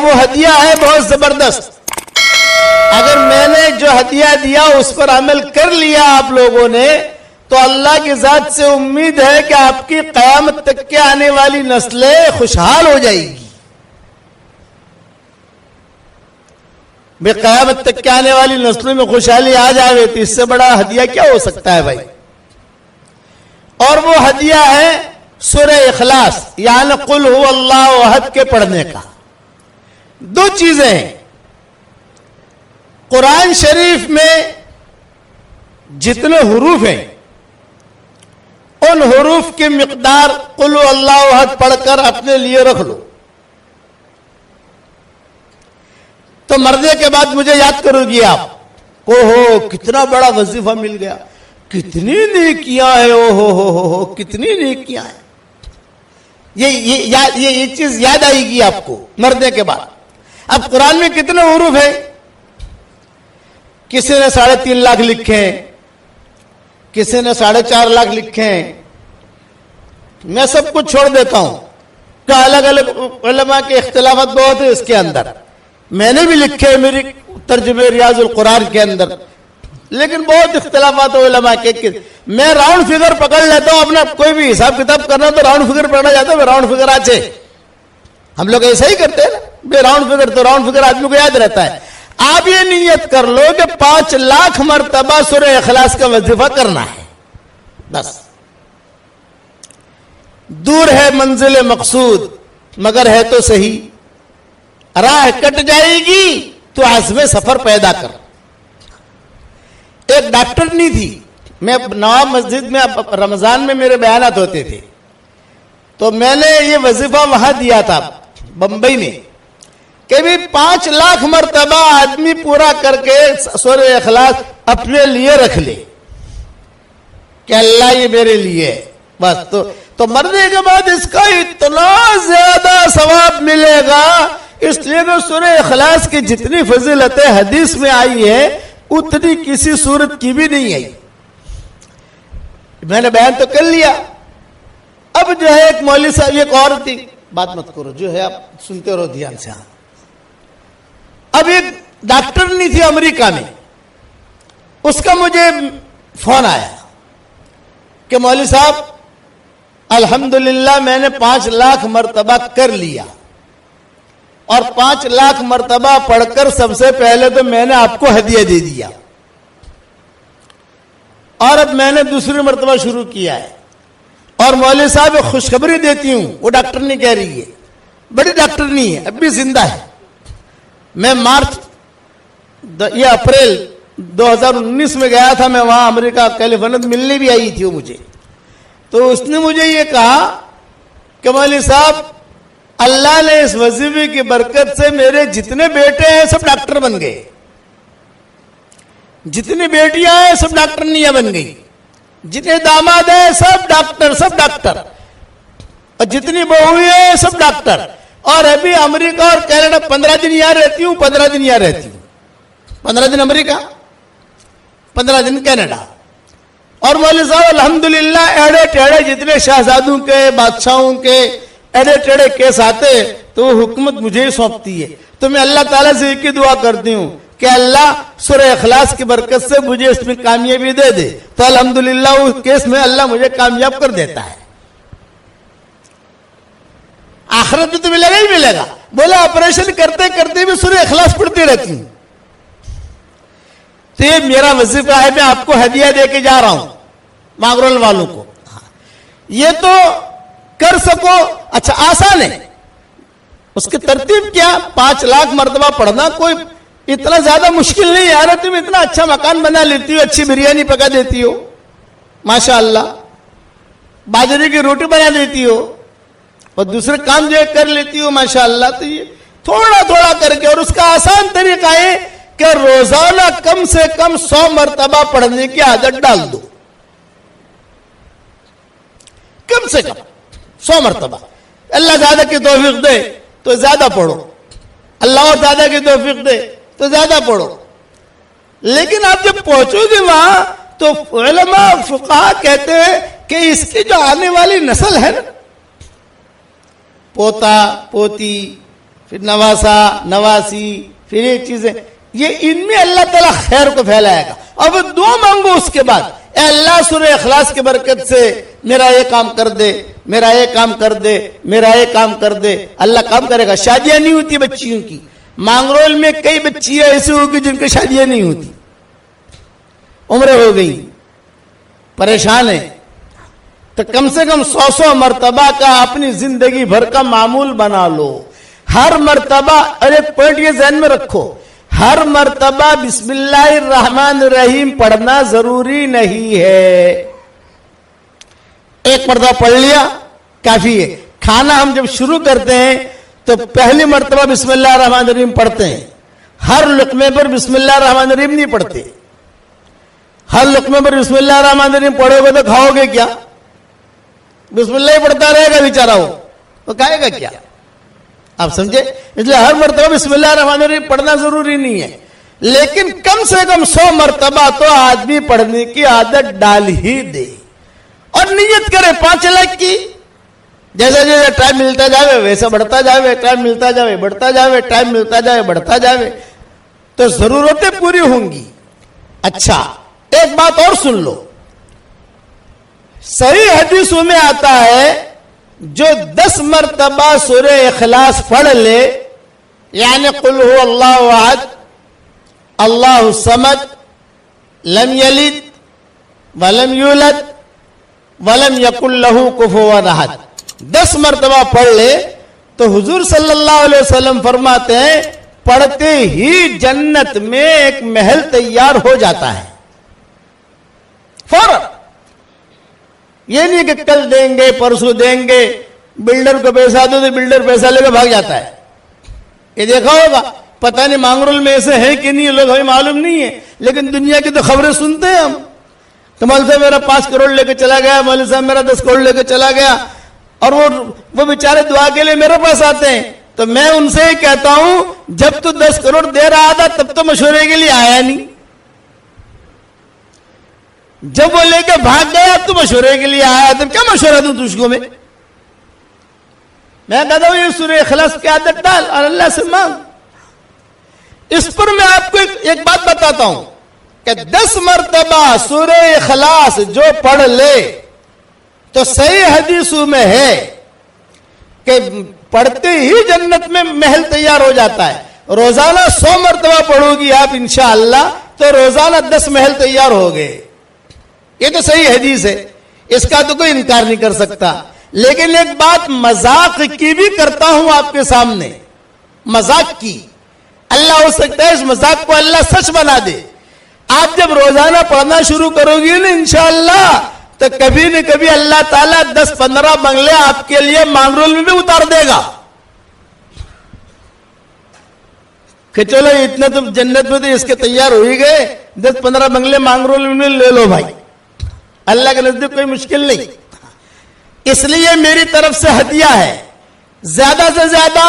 وہ ہدیہ ہے بہت زبردست. اگر میں نے جو ہدیہ دیا اس پر عمل کر لیا آپ لوگوں نے تو اللہ کی ذات سے امید ہے کہ آپ کی قیامت تک کے آنے والی نسلیں خوشحال ہو جائے گی. بے قیامت تک کے آنے والی نسلوں میں خوشحالی آ جائے تو اس سے بڑا ہدیہ کیا ہو سکتا ہے بھائی. اور وہ ہدیہ ہے سورہ اخلاص یعنی قل هو اللہ احد کے پڑھنے کا. دو چیزیں ہیں. قرآن شریف میں جتنے حروف ہیں ان حروف کی مقدار قل هو اللہ احد پڑھ کر اپنے لیے رکھ لو تو مرنے کے بعد مجھے یاد کرو گی آپ کو. ہو کتنا بڑا وظیفہ مل گیا, کتنی نیکیاں ہیں, ہو کتنی نیکیاں ہیں. یہ چیز یاد آئے گی آپ کو مرنے کے بعد. اب قرآن میں کتنے حروف ہیں؟ کسی نے 3.5 لاکھ لکھے ہیں, کسی نے 4.5 لاکھ لکھے ہیں. میں سب کچھ چھوڑ دیتا ہوں کہ الگ الگ علماء کے اختلافات بہت ہیں اس کے اندر. میں نے بھی لکھے میری ترجمے ریاض القرآن کے اندر, لیکن بہت اختلافات علماء کے. میں راؤنڈ فگر پکڑ لیتا ہوں. اپنا کوئی بھی حساب کتاب کرنا تو راؤنڈ فگر پکڑا جاتا ہے, راؤنڈ فگر آچے. ہم لوگ ایسا ہی کرتے ہیں نا, راؤنڈ فگر تو راؤنڈ فگر آدمی کو یاد رہتا ہے. آپ یہ نیت کر لو کہ 5 لاکھ مرتبہ سورہ اخلاص کا وظیفہ کرنا ہے بس. دور ہے منزل مقصود مگر ہے تو صحیح, راہ کٹ جائے گی تو عزم سفر پیدا کر. ایک ڈاکٹر نہیں تھی. میں نواب مسجد میں رمضان میں میرے بیانات ہوتے تھے تو میں نے یہ وظیفہ وہاں دیا تھا بمبئی میں کہ بھی 5 لاکھ مرتبہ آدمی پورا کر کے سورہ اخلاص اپنے لیے رکھ لے کہ اللہ یہ میرے لیے بس. تو مرنے کے بعد اس کا اتنا زیادہ ثواب ملے گا. اس لیے کہ سورہ اخلاص کی جتنی فضیلتیں حدیث میں آئی ہے اتنی کسی صورت کی بھی نہیں آئی. میں نے بیان تو کر لیا. اب جو ہے ایک مولوی صاحب, ایک اور تھی, بات مت کرو جو ہے آپ سنتے رہو دھیان سے. اب ایک ڈاکٹر نہیں تھی امریکہ میں, اس کا مجھے فون آیا کہ مولوی صاحب الحمدللہ میں نے 5 لاکھ مرتبہ کر لیا اور 5 لاکھ مرتبہ پڑھ کر سب سے پہلے تو میں نے آپ کو ہدیہ دے دیا اور اب میں نے دوسری مرتبہ شروع کیا ہے. اور مولوی صاحب خوشخبری دیتی ہوں, وہ ڈاکٹر نہیں کہہ رہی ہے, بڑی ڈاکٹر نہیں ہے, اب بھی زندہ ہے. میں یہ اپریل 2019 میں گیا تھا, میں وہاں امریکہ کیلیفورنیا ملنے بھی آئی تھی وہ مجھے. تو اس نے مجھے یہ کہا کہ مولوی صاحب اللہ نے اس وظیفے کی برکت سے میرے جتنے بیٹے ہیں سب ڈاکٹر بن گئے, جتنی بیٹیاں ہیں سب ڈاکٹرنیاں بن گئی, جتنے داماد ہیں سب ڈاکٹر, اور جتنی بہویں ہیں سب ڈاکٹر. اور ابھی امریکہ اور کینیڈا 15 دن یہاں رہتی ہوں, 15 دن یہاں رہتی ہوں, 15 دن امریکہ 15 دن کینیڈا. اور مولوی صاحب الحمدللہ ایڑے ٹیڑے جتنے شہزادوں کے بادشاہوں کے ایڑے ٹیڑے کیس آتے تو وہ حکومت مجھے ہی سونپتی ہے. تو میں اللہ تعالیٰ سے ایک ہی دعا کرتی ہوں کہ اللہ سورہ اخلاص کی برکت سے مجھے اس میں کامیابی دے دے. تو الحمدللہ اس کیس میں اللہ مجھے کامیاب کر دیتا ہے. آخرت میں تو ملے گا ہی ملے گا. بولا آپریشن کرتے کرتے بھی سورہ اخلاص پڑھتی رہتی ہوں. تو یہ میرا وظیفہ ہے, میں آپ کو ہدیہ دے کے جا رہا ہوں ماغرول والوں کو. یہ تو کر سکو, اچھا آسان ہے. اس کی ترتیب کیا, 5 لاکھ مرتبہ پڑھنا کوئی اتنا زیادہ مشکل نہیں ہے. یار تم اتنا اچھا مکان بنا لیتی ہو, اچھی بریانی پکا دیتی ہو ماشاءاللہ, باجرے کی روٹی بنا دیتی ہو اور دوسرے کام جو کر لیتی ہو ماشاءاللہ. تو یہ تھوڑا تھوڑا کر کے, اور اس کا آسان طریقہ ہے کہ روزانہ کم سے کم 100 مرتبہ پڑھنے کی عادت ڈال دو, کم سے کم 100 مرتبہ. اللہ زیادہ کی توفیق دے تو زیادہ پڑھو, اللہ اور زیادہ کی توفیق دے تو زیادہ پڑھو. لیکن آپ جب پہنچو گے وہاں تو علماء فقہاء کہتے ہیں کہ اس کی جو آنے والی نسل ہے نا, پوتا پوتی پھر نواسا نواسی پھر یہ چیزیں, یہ ان میں اللہ تعالیٰ خیر کو پھیلائے گا. اب دعا مانگو اس کے بعد, اے اللہ سورہ اخلاص کی برکت سے میرا یہ کام کر دے, میرا یہ کام کر دے, میرا یہ کام کر دے. اللہ کام کرے گا. شادیاں نہیں ہوتی بچیوں کی. مانگرول میں کئی بچیاں ایسی ہوگی جن کی شادیاں نہیں ہوتی, عمریں ہو گئی, پریشان ہیں. تو کم سے کم 100 مرتبہ کا اپنی زندگی بھر کا معمول بنا لو. ہر مرتبہ, اور ایک پوائنٹ یہ ذہن میں رکھو, ہر مرتبہ بسم اللہ الرحمن الرحیم پڑھنا ضروری نہیں ہے. ایک مرتبہ پڑھ لیا کافی ہے. کھانا ہم جب شروع کرتے ہیں تو پہلی مرتبہ بسم اللہ الرحمن الرحیم پڑھتے ہیں. ہر لقمے پر بسم اللہ الرحمن الرحیم نہیں پڑھتے. ہر لقمے پر بسم اللہ الرحمن الرحیم پڑھو گے تو کھاؤ گے کیا؟ بسم اللہ ہی پڑھتا رہے گا بیچارہ, وہ کھائے گا کیا؟ آپ سمجھے؟ اس لیے ہر مرتبہ بسم اللہ الرحمن الرحیم پڑھنا ضروری نہیں ہے, لیکن کم سے کم 100 مرتبہ تو آدمی پڑھنے کی عادت ڈال ہی دے. اور نیت کرے 5 لاکھ کی. جیسے جیسے ٹائم ملتا جاوے ویسے بڑھتا جاوے, ٹائم ملتا جاوے بڑھتا جاوے, ٹائم ملتا جاوے بڑھتا جاوے, تو ضرورتیں پوری ہوں گی. اچھا ایک بات اور سن لو, صحیح حدیثوں میں آتا ہے جو 10 مرتبہ سورہ اخلاص پڑھ لے, یعنی قل هو اللہ احد اللہ الصمد لم یلد ولم یولد ولم یکن لہ کفوا احد, 10 مرتبہ پڑھ لے تو حضور صلی اللہ علیہ وسلم فرماتے ہیں پڑھتے ہی جنت میں ایک محل تیار ہو جاتا ہے فوراً. یہ نہیں کہ کل دیں گے پرسوں دیں گے, بلڈر کو پیسہ دو تو بلڈر پیسہ لے کے بھاگ جاتا ہے. یہ دیکھا ہوگا, پتہ نہیں مانگرول میں ایسے ہے کہ نہیں, لوگ ہمیں معلوم نہیں ہے, لیکن دنیا کی تو خبریں سنتے ہیں ہم. تو مولوی صاحب میرا 5 کروڑ لے کے چلا گیا, مولوی صاحب میرا 10 کروڑ لے کے چلا گیا, اور وہ بیچارے دعا کے لیے میرے پاس آتے ہیں. تو میں ان سے ہی کہتا ہوں جب تو 10 کروڑ دے رہا تھا تب تو مشورے کے لیے آیا نہیں, جب وہ لے کے بھاگ گیا تو مشورے کے لیے آیا, تو کیا مشورہ دوں تجھ کو میں کہتا ہوں یہ سورہ اخلاص کی عادت ڈال اور اللہ سے مانگ. اس پر میں آپ کو ایک بات بتاتا ہوں کہ 10 مرتبہ سورہ اخلاص جو پڑھ لے تو صحیح حدیثوں میں ہے کہ پڑھتے ہی جنت میں محل تیار ہو جاتا ہے. روزانہ 100 مرتبہ پڑھو گی آپ انشاءاللہ تو روزانہ 10 محل تیار ہو گئے. یہ تو صحیح حدیث ہے, اس کا تو کوئی انکار نہیں کر سکتا. لیکن ایک بات مذاق کی بھی کرتا ہوں آپ کے سامنے, مذاق کی. اللہ ہو سکتا ہے اس مذاق کو اللہ سچ بنا دے. آپ جب روزانہ پڑھنا شروع کرو گی نا انشاءاللہ تو کبھی نہ کبھی اللہ تعالیٰ 10-15 بنگلے آپ کے لیے مانگرول میں بھی اتار دے گا کہ چلو اتنا تو جنت میں تو اس کے تیار ہو ہی گئے, 10-15 بنگلے مانگرول میں لے لو بھائی. اللہ کے نزدیک کوئی مشکل نہیں. اس لیے میری طرف سے ہدیہ ہے زیادہ سے زیادہ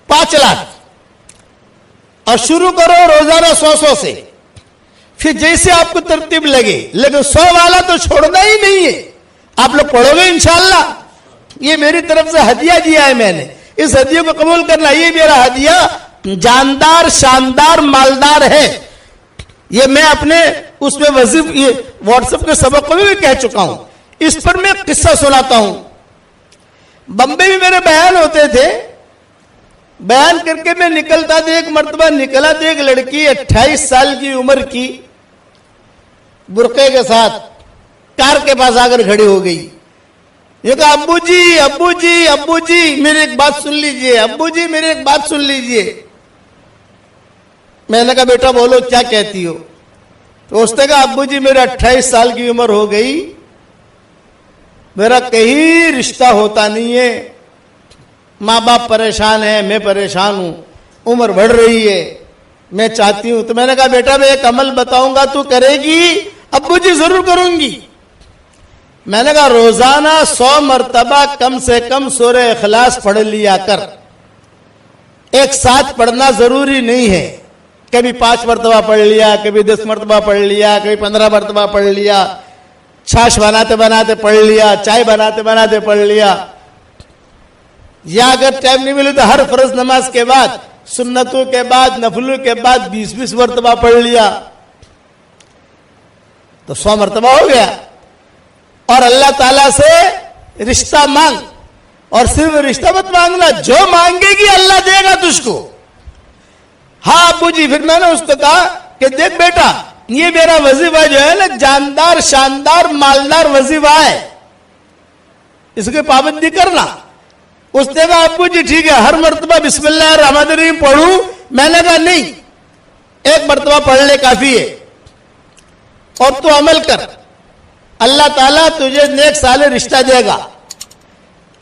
5 لاکھ, اور شروع کرو روزانہ 100 سے, پھر جیسے آپ کو ترتیب لگے, لیکن 100 والا تو چھوڑنا ہی نہیں ہے. آپ لوگ پڑھو گے انشاءاللہ. یہ میری طرف سے ہدیہ دیا ہے میں نے, اس ہدیے کو قبول کرنا. یہ میرا ہدیہ جاندار شاندار مالدار ہے. یہ میں اپنے اس میں واٹس ایپ کے سبق میں بھی کہہ چکا ہوں. اس پر میں قصہ سناتا ہوں. بمبے میں میرے بیان ہوتے تھے, بیان کر کے میں نکلتا تھا. ایک مرتبہ نکلا تو ایک لڑکی 28 سال کی عمر کی برقعے کے ساتھ کار کے پاس آ کر کھڑی ہو گئی. یہ کہا ابو جی ابو جی ابو جی میری ایک بات سن لیجئے, ابو جی میری ایک بات سن لیجئے. میں نے کہا بیٹا بولو کیا کہتی ہو. تو اس نے کہا ابو جی میرا 28 سال کی عمر ہو گئی, میرا کہیں رشتہ ہوتا نہیں ہے, ماں باپ پریشان ہیں, میں پریشان ہوں, عمر بڑھ رہی ہے, میں چاہتی ہوں. تو میں نے کہا بیٹا میں ایک عمل بتاؤں گا تو کرے گی؟ ابو جی ضرور کروں گی. میں نے کہا روزانہ 100 مرتبہ کم سے کم سورہ اخلاص پڑھ لیا کر. ایک ساتھ پڑھنا ضروری نہیں ہے, کبھی 5 مرتبہ پڑھ لیا, کبھی 10 مرتبہ پڑھ لیا, کبھی 15 مرتبہ پڑھ لیا, چھاش بناتے بناتے پڑھ لیا, چائے بناتے بناتے پڑھ لیا. یا اگر ٹائم نہیں ملے تو ہر فرض نماز کے بعد، سنتوں کے بعد، نفلوں کے بعد 20 مرتبہ پڑھ لیا تو 100 مرتبہ ہو گیا. اور اللہ تعالیٰ سے رشتہ مانگ، اور صرف رشتہ مت مانگنا، جو مانگے گی اللہ دے گا تجھ کو. ہاں ابو جی، پھر میں نے اس کو کہا کہ دیکھ بیٹا، یہ میرا وظیفہ جو ہے نا جاندار شاندار مالدار وظیفہ ہے، اس کی پابندی کرنا. اس نے کہا ابو جی ٹھیک ہے، ہر مرتبہ بسم اللہ الرحمن الرحیم پڑھوں؟ میں نے کہا نہیں، ایک مرتبہ پڑھ لے کافی ہے، اور تو عمل کر، اللہ تعالیٰ تجھے نیک صالح رشتہ دے گا.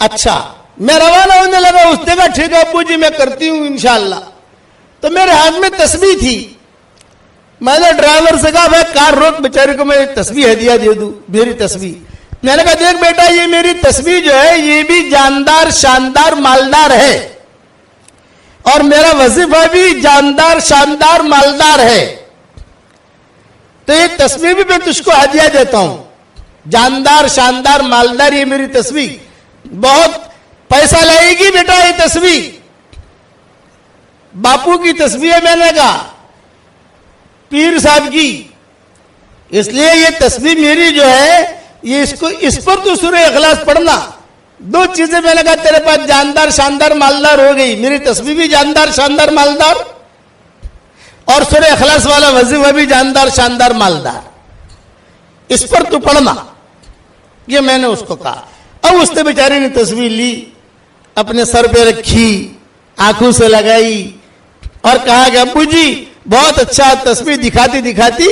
اچھا، میں روانہ ہونے لگا. اس نے کہا ٹھیک ہے ابو جی میں کرتی ہوں انشاءاللہ. تو میرے ہاتھ میں تسبیح تھی. میں نے ڈرائیور سے کہا بھائی کار روک، بیچارے کو میں تسبیح ہدیہ دے دوں، میری تسبیح. میں نے کہا دیکھ بیٹا، یہ میری تسبیح جو ہے یہ بھی جاندار شاندار مالدار ہے، اور میرا وظیفہ بھی جاندار شاندار مالدار ہے، تو یہ تسبیح بھی میں تجھ کو ہدیہ دیتا ہوں. جاندار شاندار مالدار یہ میری تسبیح بہت پیسہ لائے گی بیٹا. یہ تسبیح باپو کی تسبیح ہے، میں نے کہا پیر صاحب کی، اس لیے یہ تسبیح میری جو ہے یہ اس پر تو سورہ اخلاص پڑھنا. 2 چیزیں میں نے کہا تیرے پاس جاندار شاندار مالدار ہو گئی، میری تسبیح بھی جاندار شاندار مالدار، اور سورہ اخلاص والا وظیفہ بھی جاندار شاندار مالدار، اس پر تو پڑھنا. یہ میں نے اس کو کہا. اب اس نے بیچاری نے تسبیح لی، اپنے سر پہ رکھی، آنکھوں سے لگائی، اور کہا کہ ابو جی بہت اچھا. تسبیح دکھاتی دکھاتی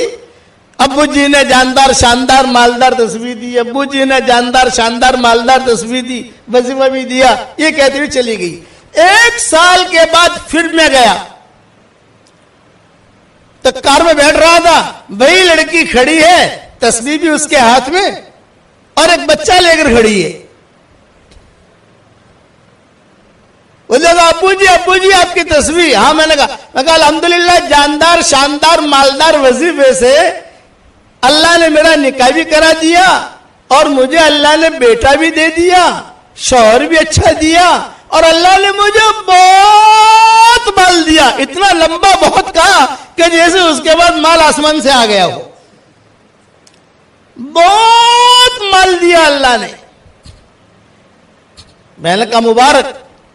ابو جی نے جاندار شاندار مالدار تسبیح دی، ابو جی نے جاندار شاندار مالدار تسبیح دی، وظیفہ بھی دیا. یہ کہتی ہوئی چلی گئی. 1 سال کے بعد پھر میں گیا تو کار میں بیٹھ رہا تھا، وہی لڑکی کھڑی ہے، تسبیح بھی اس کے ہاتھ میں، اور ایک بچہ لے کر کھڑی ہے. وہ کہا ابو جی آپ کی تسبیح. ہاں میں نے کہا الحمدللہ جاندار شاندار مالدار وظیفے سے اللہ نے میرا نکاح بھی کرا دیا، اور مجھے اللہ نے بیٹا بھی دے دیا، شوہر بھی اچھا دیا، اور اللہ نے مجھے بہت مال دیا. اتنا لمبا بہت کہا کہ جیسے اس کے بعد مال آسمان سے آ گیا ہو. بہت مال دیا اللہ نے. میں نے کہا مبارک.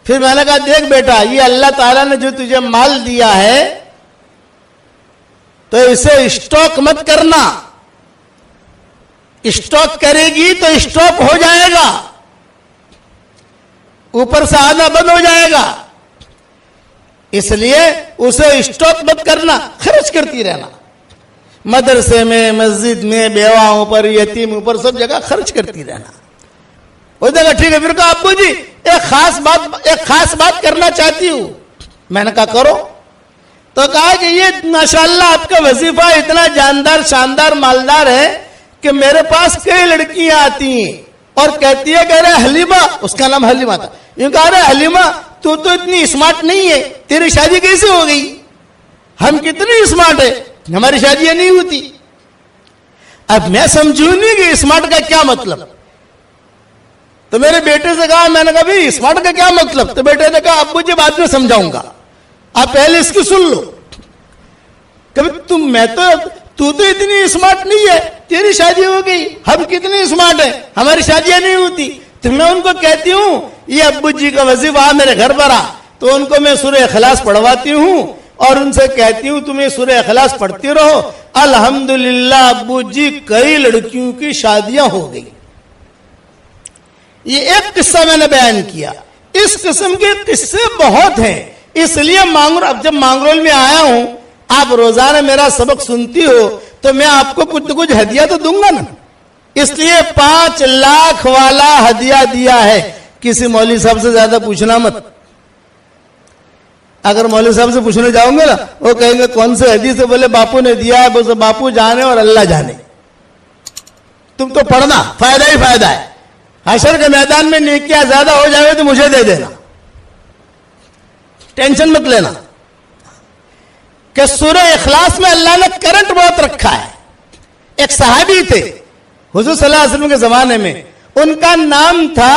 پھر میں نے کہا دیکھ بیٹا، یہ اللہ تعالیٰ نے جو تجھے مال دیا ہے تو اسے اسٹاک مت کرنا. اسٹاک کرے گی تو اسٹاک ہو جائے گا، اوپر سے آنا بند ہو جائے گا. اس لیے اسے اسٹاک مت کرنا، خرچ کرتی رہنا. مدرسے میں، مسجد میں، بیواؤں پر، یتیموں پر، سب جگہ خرچ کرتی رہنا. وہ دیکھا ٹھیک ہے. پھر کہا ابو جی ایک خاص بات کرنا چاہتی ہوں. میں نے کہا کرو. تو کہا کہ یہ ماشاءاللہ آپ کا وظیفہ اتنا جاندار شاندار مالدار ہے کہ میرے پاس کئی لڑکیاں آتی ہیں اور کہتی ہے کہ ارے حلیمہ، اس کا نام حلیمہ تھا، یہ کہا ارے حلیمہ تو اتنی اسمارٹ نہیں ہے، تیری شادی کیسے ہو گئی؟ ہم کتنی اسمارٹ ہے، ہماری شادیاں نہیں ہوتی. اب میں سمجھوں نہیں کہ اسمارٹ کا کیا مطلب. تو میرے بیٹے سے کہا، میں نے کہا بھائی اسمارٹ کا کیا مطلب؟ تو بیٹے نے کہا ابو جی بعد میں سمجھاؤں گا، آپ پہلے اس کی سن لو. تو اتنی اسمارٹ نہیں ہے، تیری شادی ہو گئی، ہم کتنی اسمارٹ ہیں، ہماری شادیاں نہیں ہوتی. تو میں ان کو کہتی ہوں یہ ابو جی کا وظیفہ میرے گھر پر آ، تو ان کو میں سورہ اخلاص پڑھواتی ہوں اور ان سے کہتی ہوں تمہیں سورہ اخلاص پڑھتی رہو. الحمدللہ ابو جی کئی لڑکیوں کی شادیاں ہو گئی. یہ ایک قصہ میں نے بیان کیا. اس قسم کے قصے بہت ہیں. اس لیے اب جب مانگرول میں آیا ہوں، آپ روزانہ میرا سبق سنتی ہو تو میں آپ کو کچھ کچھ ہدیہ تو دوں گا نا. اس لیے 5 لاکھ والا ہدیہ دیا ہے. کسی مولوی صاحب سے زیادہ پوچھنا مت. اگر مولوی صاحب سے پوچھنے جاؤں گے نا، وہ کہیں گے کون سے حدیث سے، بولے باپو نے دیا ہے. بولے باپو جانے اور اللہ جانے. تم تو پڑھنا، فائدہ ہی فائدہ ہے. حشر کے میدان میں نیکیاں زیادہ ہو جائے تو مجھے دے دینا، ٹینشن مت لینا. کہ سورہ اخلاص میں اللہ نے کرنٹ بہت رکھا ہے. ایک صحابی تھے حضور صلی اللہ علیہ وسلم کے زمانے میں، ان کا نام تھا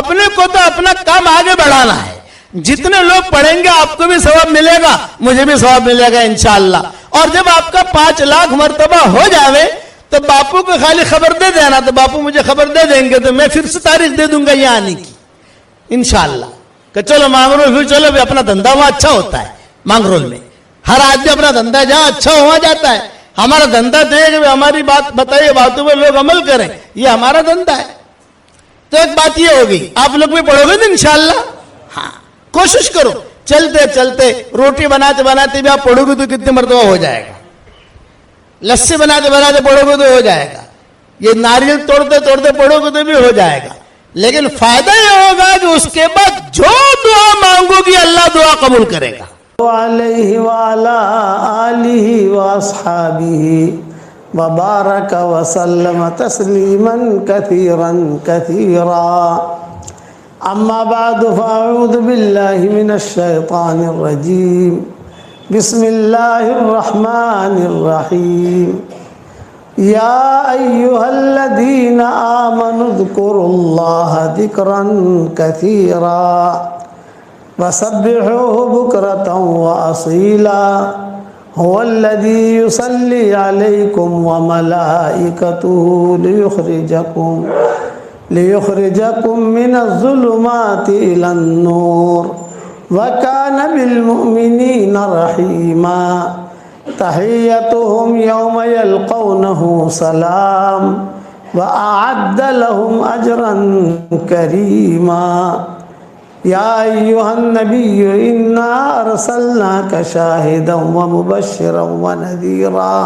اپنے کو تو اپنا کام آگے بڑھانا ہے. جتنے لوگ پڑھیں گے آپ کو بھی ثواب ملے گا, مجھے بھی ثواب ملے گا انشاءاللہ. اور جب آپ کا 5 لاکھ مرتبہ ہو جاوے تو باپو کو خالی خبر دے دینا, تو باپو مجھے خبر دے دیں گے تو میں پھر سے تاریخ دے دوں گا یہ آنے کی انشاءاللہ, کہ چلو مانگرول پھر چلو بھی اپنا دھندا وہاں اچھا ہوتا ہے. مانگرول میں ہر آدمی اپنا دھندا جہاں اچھا ہوا جاتا ہے. ہمارا دھندا تو ہے کہ ہماری بات بتائیے, باتوں پہ لوگ عمل کریں, یہ ہمارا دھندا ہے. تو ایک بات یہ ہوگی, آپ لوگ بھی پڑھو گے تو انشاءاللہ. ہاں کوشش کرو, چلتے چلتے روٹی بناتے بناتے بھی آپ پڑھو گے تو کتنے مرتبہ ہو جائے گا. لسی بناتے بناتے پڑھو گے تو ہو جائے گا. یہ ناریل توڑتے توڑتے پڑھو گے تو بھی ہو جائے گا. لیکن فائدہ یہ ہوگا کہ اس کے بعد جو دعا مانگو گی اللہ دعا قبول کرے گا. علیہ وعلا آلہ واصحابہ وبارک وسلم تسلیما کثیرا کثیرا. اما بعد فاعوذ باللہ من الشیطان الرجیم. بسم اللہ الرحمن الرحیم. یا ایہا الذین آمنوا اذکروا اللہ ذکرا کثیرا وسبحوه بكرة وأصيلا. هو الذي يصلي عليكم وملائكته ليخرجكم من الظلمات إلى النور وكان بالمؤمنين رحيما. تحيتهم يوم يلقونه سلام وأعد لهم أجرا كريما. يا أيها النبي إنا أرسلناك شاهدا ومبشرا ونذيرا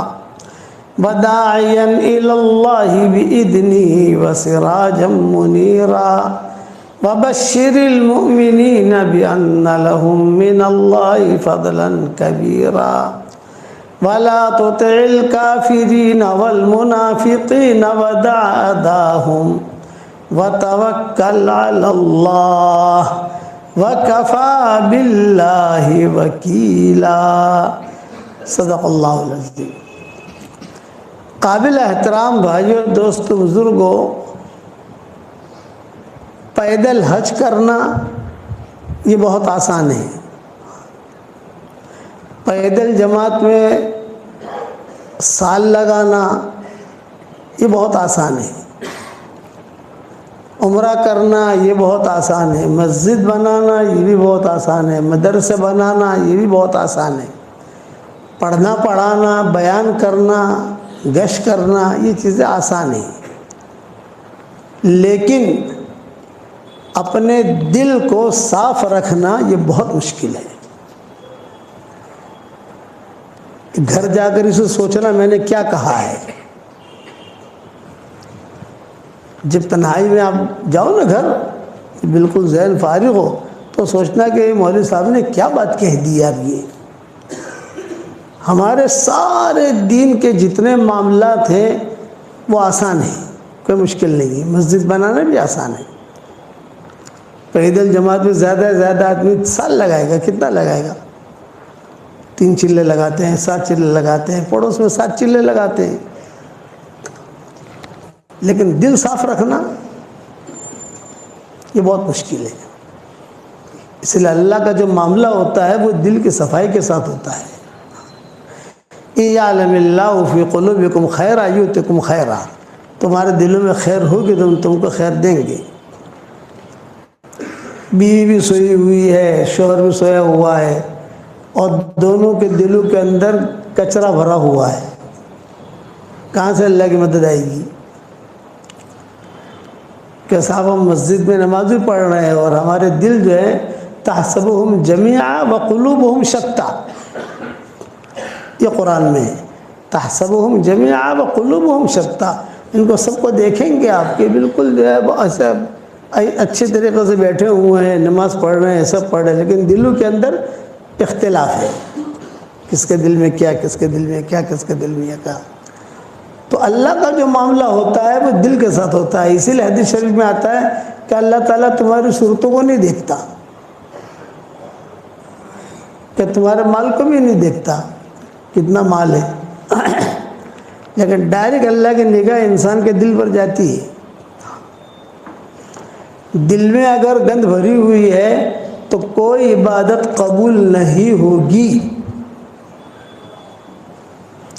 وداعيا إلى الله بإذنه وسراجا منيرا. وبشر المؤمنين بأن لهم من الله فضلا كبيرا. ولا تطع الكافرين والمنافقين ودع أذاهم وتوکل علی اللہ وکفی باللہ وکیلا. صدق اللہ العظیم. قابل احترام بھائیوں, دوستوں, بزرگوں, پیدل حج کرنا یہ بہت آسان ہے. پیدل جماعت میں سال لگانا یہ بہت آسان ہے. عمرہ کرنا یہ بہت آسان ہے. مسجد بنانا یہ بھی بہت آسان ہے. مدرسے بنانا یہ بھی بہت آسان ہے. پڑھنا پڑھانا, بیان کرنا, گشت کرنا یہ چیزیں آسان ہیں. لیکن اپنے دل کو صاف رکھنا یہ بہت مشکل ہے. گھر جا کر اسے سوچنا میں نے کیا کہا ہے. جب تنہائی میں آپ جاؤ نا گھر, بالکل ذہن فارغ ہو, تو سوچنا کہ مولوی صاحب نے کیا بات کہہ دی. اب یہ ہمارے سارے دین کے جتنے معاملات ہیں وہ آسان ہیں, کوئی مشکل نہیں ہے. مسجد بنانا بھی آسان ہے. پیدل جماعت میں زیادہ سے زیادہ آدمی سال لگائے گا, کتنا لگائے گا؟ 3 چلے لگاتے ہیں, 7 چلے لگاتے ہیں, پڑوس میں 7 چلے لگاتے ہیں. لیکن دل صاف رکھنا یہ بہت مشکل ہے. اس لیے اللہ کا جو معاملہ ہوتا ہے وہ دل کی صفائی کے ساتھ ہوتا ہے. اِعْلَمِ اللَّهُ فِي قُلُوبِكُمْ خَيْرًا يُؤْتِكُمْ خَيْرًا. تمہارے دلوں میں خیر ہوگی تو ہم تم کو خیر دیں گے. بیوی بھی سوئی ہوئی ہے, شوہر بھی سویا ہوا ہے, اور دونوں کے دلوں کے اندر کچرا بھرا ہوا ہے, کہاں سے اللہ کی مدد آئے گی؟ کہ صاحب ہم مسجد میں نماز بھی پڑھ رہے ہیں اور ہمارے دل جو ہے تحسبهم جميعا وقلوبهم شتى. یہ قرآن میں ہے, تحسبهم جميعا وقلوبهم شتى. ان کو سب کو دیکھیں گے آپ کے بالکل جو ہے ایسا اچھے طریقے سے بیٹھے ہوئے ہیں, نماز پڑھ رہے ہیں, سب پڑھ رہے ہیں, لیکن دلوں کے اندر اختلاف ہے. کس کے دل میں کیا, کس کے دل میں کیا, کس کے دل میں کیا. تو اللہ کا جو معاملہ ہوتا ہے وہ دل کے ساتھ ہوتا ہے. اسی لیے حدیث شریف میں آتا ہے کہ اللہ تعالیٰ تمہاری صورتوں کو نہیں دیکھتا, کہ تمہارے مال کو بھی نہیں دیکھتا کتنا مال ہے, لیکن ڈائریکٹ اللہ کی نگاہ انسان کے دل پر جاتی ہے. دل میں اگر گند بھری ہوئی ہے تو کوئی عبادت قبول نہیں ہوگی،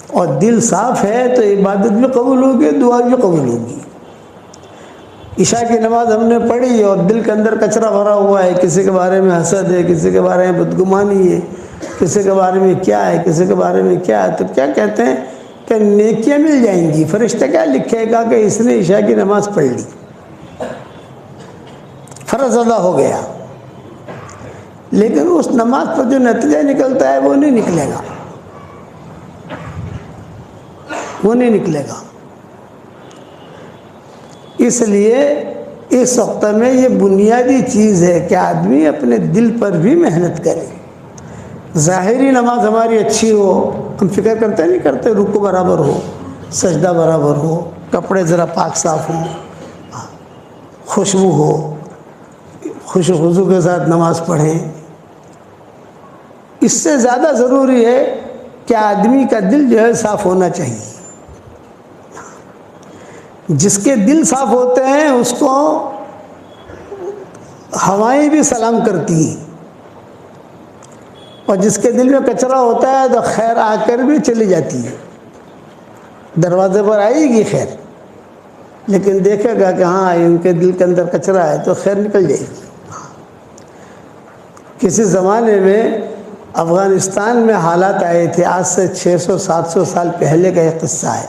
اور دل صاف ہے تو عبادت بھی قبول ہوگی، دعا بھی قبول ہوگی۔ عشاء کی نماز ہم نے پڑھی اور دل کے اندر کچرا بھرا ہوا ہے، کسی کے بارے میں حسد ہے، کسی کے بارے میں بدگمانی ہے، کسی کے بارے میں کیا ہے، کسی کے بارے میں کیا ہے، تو کیا کہتے ہیں کہ نیکیاں مل جائیں گی۔ فرشتہ کیا لکھے گا کہ اس نے عشاء کی نماز پڑھ لی، فرض ادا ہو گیا، لیکن اس نماز پر جو نتیجہ نکلتا ہے وہ نہیں نکلے گا، وہ نہیں نکلے گا۔ اس لیے اس وقت میں یہ بنیادی چیز ہے کہ آدمی اپنے دل پر بھی محنت کرے۔ ظاہری نماز ہماری اچھی ہو، ہم فکر کرتے نہیں کرتے، رکوع برابر ہو، سجدہ برابر ہو، کپڑے ذرا پاک صاف ہوں، خوشبو ہو، خوش و خضوع کے ساتھ نماز پڑھیں۔ اس سے زیادہ ضروری ہے کہ آدمی کا دل جو ہے صاف ہونا چاہیے۔ جس کے دل صاف ہوتے ہیں اس کو ہوائیں بھی سلام کرتی ہیں، اور جس کے دل میں کچرا ہوتا ہے تو خیر آ کر بھی چلی جاتی ہے، دروازے پر آئے گی خیر، لیکن دیکھے گا کہ ہاں ان کے دل کے اندر کچرا ہے تو خیر نکل جائے گی۔ کسی زمانے میں افغانستان میں حالات آئے تھے، آج سے 600-700 سال پہلے کا یہ قصہ ہے۔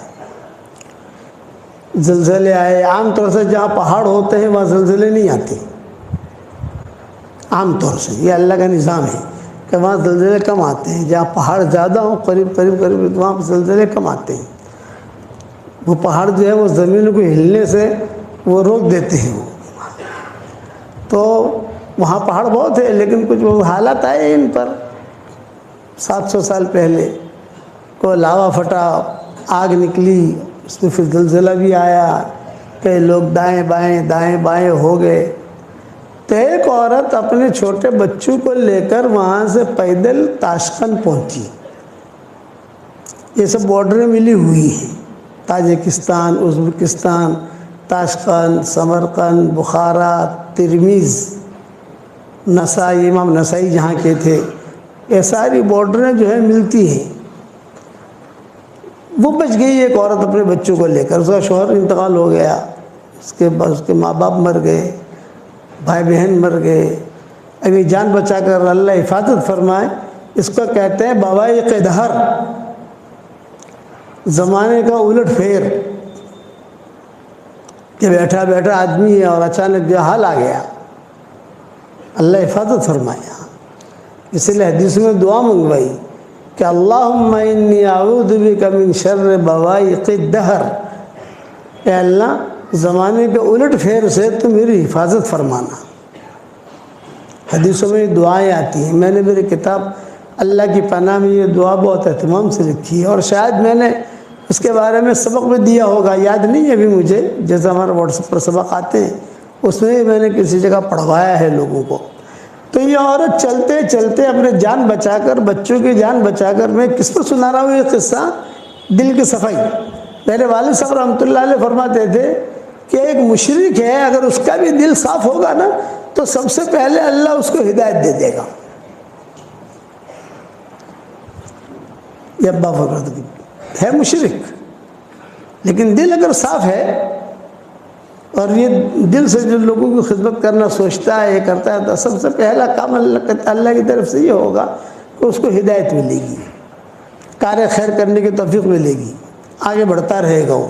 زلزلے آئے، عام طور سے جہاں پہاڑ ہوتے ہیں وہاں زلزلے نہیں آتے، عام طور سے یہ اللہ کا نظام ہے کہ وہاں زلزلے کم آتے ہیں، جہاں پہاڑ زیادہ ہوں قریب وہاں زلزلے کم آتے ہیں۔ وہ پہاڑ جو ہے وہ زمین کو ہلنے سے وہ روک دیتے ہیں، تو وہاں پہاڑ بہت ہے لیکن کچھ وہ حالات آئے ان پر 700 سال پہلے، کوئی لاوا پھٹا، آگ نکلی، اس میں پھر زلزلہ بھی آیا، کئی لوگ دائیں بائیں ہو گئے۔ تو ایک عورت اپنے چھوٹے بچوں کو لے کر وہاں سے پیدل تاشقند پہنچی۔ یہ سب بارڈریں ملی ہوئی ہیں، تاجکستان، ازبکستان، تاشقند، سمرقند، بخارا، ترمیز، نسائی، امام نسائی جہاں کے تھے، یہ ساری بارڈریں جو ہے ملتی ہیں۔ وہ بچ گئی ایک عورت اپنے بچوں کو لے کر، اس کا شوہر انتقال ہو گیا، اس کے ماں باپ مر گئے، بھائی بہن مر گئے۔ ابھی جان بچا کر اللہ حفاظت فرمائے، اس کو کہتے ہیں بوائق دہر، زمانے کا الٹ پھیر، کہ بیٹھا آدمی ہے اور اچانک جو حال آ گیا، اللہ حفاظت فرمایا۔ اس لیے حدیث میں دعا منگوائی کہ اللہم انی اعوذ بک من شر بوائق الدہر، اے اللہ زمانے کے الٹ پھیر سے تو میری حفاظت فرمانا۔ حدیثوں میں یہ دعائیں آتی ہیں، میں نے میری کتاب اللہ کی پناہ میں یہ دعا بہت اہتمام سے لکھی ہے، اور شاید میں نے اس کے بارے میں سبق بھی دیا ہوگا، یاد نہیں ہے ابھی مجھے، جیسے ہمارے واٹس ایپ پر سبق آتے ہیں اس میں میں نے کسی جگہ پڑھوایا ہے لوگوں کو۔ تو یہ عورت چلتے چلتے اپنے جان بچا کر، بچوں کی جان بچا کر، میں کس پر سنا رہا ہوں یہ قصہ؟ دل کی صفائی۔ میرے والد صاحب رحمۃ اللہ علیہ فرماتے تھے کہ ایک مشرک ہے، اگر اس کا بھی دل صاف ہوگا نا تو سب سے پہلے اللہ اس کو ہدایت دے دے گا۔ یہ ابا فرماتے ہے مشرک، لیکن دل اگر صاف ہے اور یہ دل سے جو لوگوں کی خدمت کرنا سوچتا ہے، یہ کرتا ہے، تو سب سے پہلا کام اللہ کی طرف سے یہ ہوگا کہ اس کو ہدایت ملے گی، کار خیر کرنے کی توفیق ملے گی، آگے بڑھتا رہے گا وہ۔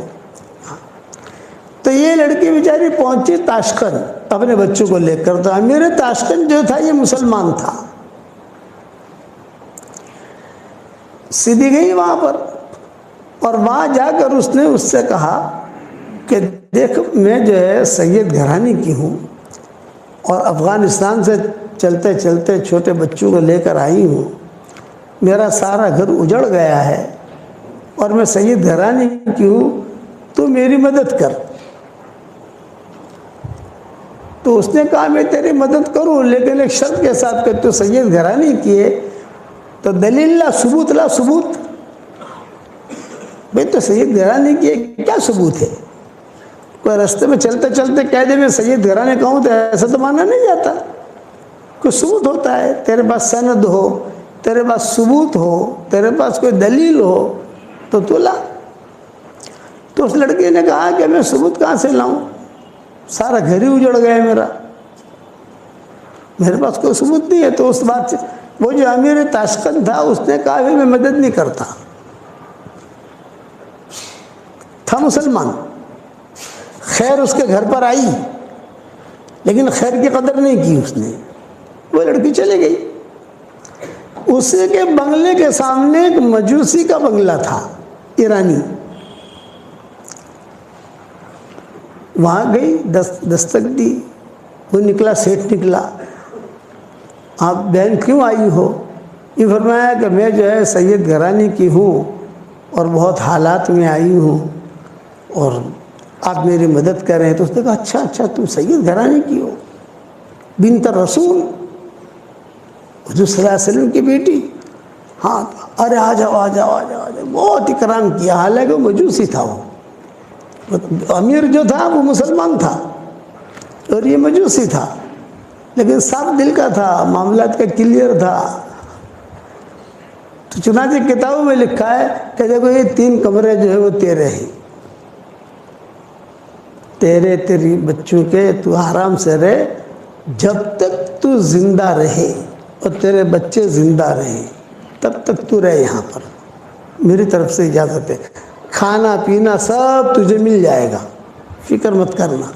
تو یہ لڑکی بیچاری پہنچی تاشقند اپنے بچوں کو لے کر، تو امیر تاشقند جو تھا یہ مسلمان تھا۔ سیدھی گئی وہاں پر، اور وہاں جا کر اس نے اس سے کہا کہ دیکھ میں جو ہے سید گھرانے کی ہوں، اور افغانستان سے چلتے چلتے چھوٹے بچوں کو لے کر آئی ہوں، میرا سارا گھر اجڑ گیا ہے اور میں سید گھرانے کی ہوں، تو میری مدد کر۔ تو اس نے کہا میں تیری مدد کروں، لیکن ایک شرط کے ساتھ کہ تو سید گھرانے کی ہے تو دلیل لا، ثبوت لا، ثبوت۔ بھئی تو سید گھرانے کی کیا ثبوت ہے؟ کوئی رستے میں چلتے چلتے کہہ دے میں سید گھرانے کا ہوں تو ایسا تو مانا نہیں جاتا. کوئی ثبوت ہوتا ہے، تیرے پاس سند ہو، تیرے پاس ثبوت ہو، تیرے پاس کوئی دلیل ہو تو لا. تو اس لڑکے نے کہا کہ میں ثبوت کہاں سے لاؤں، سارا گھر ہی اجڑ گیا میرا، میرے پاس کوئی ثبوت نہیں ہے. تو اس بات سے وہ جو امیر تاشقند تھا اس نے کہا کہ میں مدد نہیں کرتا. تھا مسلمان، خیر اس کے گھر پر آئی لیکن خیر کی قدر نہیں کی اس نے. وہ لڑکی چلے گئی. اس کے بنگلے کے سامنے ایک مجوسی کا بنگلہ تھا، ایرانی. وہاں گئی، دستک دی. وہ نکلا، سیٹھ نکلا. آپ بہن کیوں آئی ہو؟ یہ فرمایا کہ میں جو ہے سید گھرانے کی ہوں اور بہت حالات میں آئی ہوں اور آپ میری مدد کریں. تو اس نے کہا اچھا تم سید گھرانے کی ہو، بنت رسول، حضور صلی اللہ علیہ وسلم کی بیٹی؟ ہاں. ارے آ جاؤ. بہت اکرام کیا. حالانکہ وہ مجوسی تھا. وہ امیر جو تھا وہ مسلمان تھا اور یہ مجوسی تھا، لیکن صاف دل کا تھا، معاملات کا کلیئر تھا. تو چنانچہ کتابوں میں لکھا ہے کہ دیکھو یہ 3 کمرے جو ہے وہ تیرے ہیں، تیری بچوں کے، تو آرام سے رہے جب تک تو زندہ رہے اور تیرے بچے زندہ رہے تب تک تو رہے یہاں پر. میری طرف سے اجازت ہے، کھانا پینا سب تجھے مل جائے گا، فکر مت کرنا.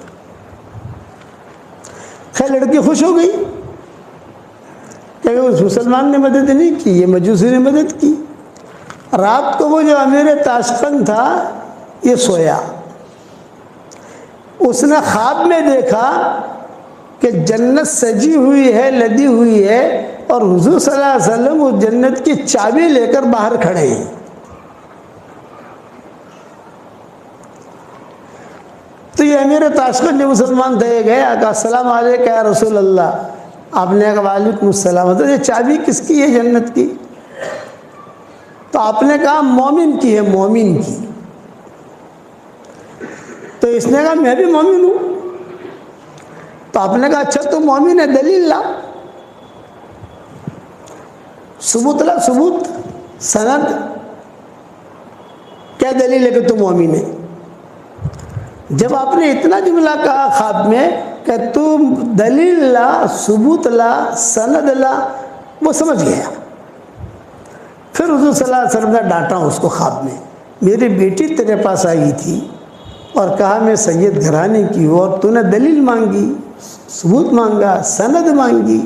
خیر لڑکی خوش ہو گئی کہ اس مسلمان نے مدد نہیں کی، یہ مجوسی نے مدد کی. رات کو وہ جو امیر تاشقند تھا یہ سویا. اس نے خواب میں دیکھا کہ جنت سجی ہوئی ہے، لدی ہوئی ہے، اور حضور صلی اللہ علیہ وسلم اس جنت کی چابی لے کر باہر کھڑے ہیں. تو یہ امیر تاشقند جو مسلمان تھے گئے، کہا السلام علیکم یا رسول اللہ. آپ نے کہا وعلیکم السلام. تو یہ چابی کس کی ہے جنت کی؟ تو آپ نے کہا مومن کی ہے، مومن کی. تو اس نے کہا میں بھی مومن ہوں. تو آپ نے کہا اچھا تو مومن ہے، دلیل لا، ثبوت لا، ثبوت، سند. کیا دلیل ہے کہ تو مومن ہے؟ جب آپ نے اتنا جملہ کہا خواب میں کہ تم دلیل لا، ثبوت لا، سند لا، وہ سمجھ گیا. پھر حضور صلی اللہ علیہ وسلم نے ڈانٹا اس کو خواب میں، میری بیٹی تیرے پاس آئی تھی اور کہا میں سید گھرانے کی ہوں، اور تو نے دلیل مانگی، ثبوت مانگا، سند مانگی،